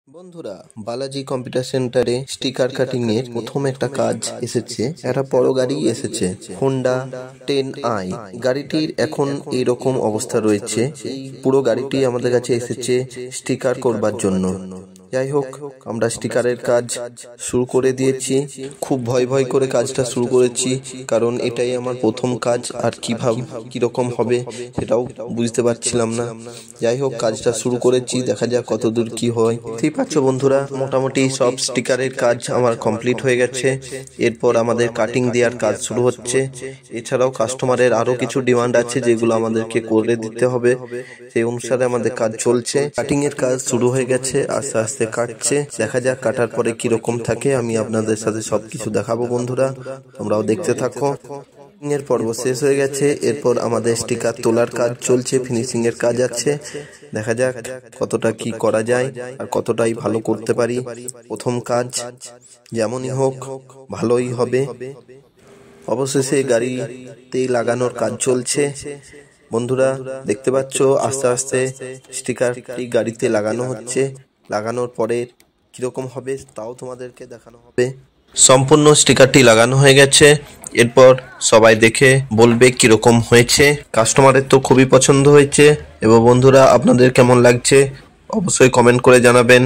বন্ধুরা, বালাজি কম্পিউটার সেন্টারে sticker cutting এর প্রথম একটা কাজ এসেছে। একটা বড় গাড়ি এসেছে, হোন্ডা 10i। গাড়িটির এখন এইরকম অবস্থা রয়েছে। এই পুরো গাড়িটি আমাদের কাছে এসেছে স্টিকার করবার জন্য। যাই হোক, আমরা স্টিকারের কাজ শুরু করে দিয়েছি। খুব ভয় ভয় করে কাজটা শুরু করেছি, কারণ এটাই আমার প্রথম কাজ। আর কিরকম হবে সেটাও বুঝতে পারছিলাম না। যাই হোক, কাজটা শুরু করেছি, দেখা যাক কতদূর কি হয়। ঠিক পাচ্ছ বন্ধুরা, মোটামুটি সব স্টিকারের কাজ আমার কমপ্লিট হয়ে গেছে। এরপর আমাদের কাটিং দেওয়ার কাজ শুরু হচ্ছে। এছাড়াও কাস্টমারের আরো কিছু ডিমান্ড আছে, যেগুলো আমাদেরকে করে দিতে হবে। সেই অনুসারে আমাদের কাজ চলছে। কাটিং এর কাজ শুরু হয়ে গেছে, আস্তে আস্তে কাটছে। দেখা যাক কাটার পরে কিরকম থাকে। আমি আপনাদের সাথে সবকিছু দেখাবো বন্ধুরা, তোমরাও দেখতে থাকো। এর পর্ব শেষ হয়ে গেছে। এরপর আমাদের স্টিকার তোলার কাজ চলছে, ফিনিশিং এর কাজ আছে। দেখা যাক কতটা কি করা যায় আর কতটাই ভালো করতে পারি। প্রথম কাজ যেমনই হোক ভালোই হবে। অবশেষে গাড়িতে লাগানোর কাজ চলছে। বন্ধুরা দেখতে পাচ্ছ, আস্তে আস্তে স্টিকারটি গাড়িতে লাগানো হচ্ছে। লাগানোর পরে কিরকম হবে তাও তোমাদেরকে দেখানো হবে। সম্পূর্ণ স্টিকারটি লাগানো হয়ে গেছে। এরপর সবাই দেখে বলবে কিরকম হয়েছে। কাস্টমারের তো খুবই পছন্দ হয়েছে। এবং বন্ধুরা, আপনাদের কেমন লাগছে অবশ্যই কমেন্ট করে জানাবেন।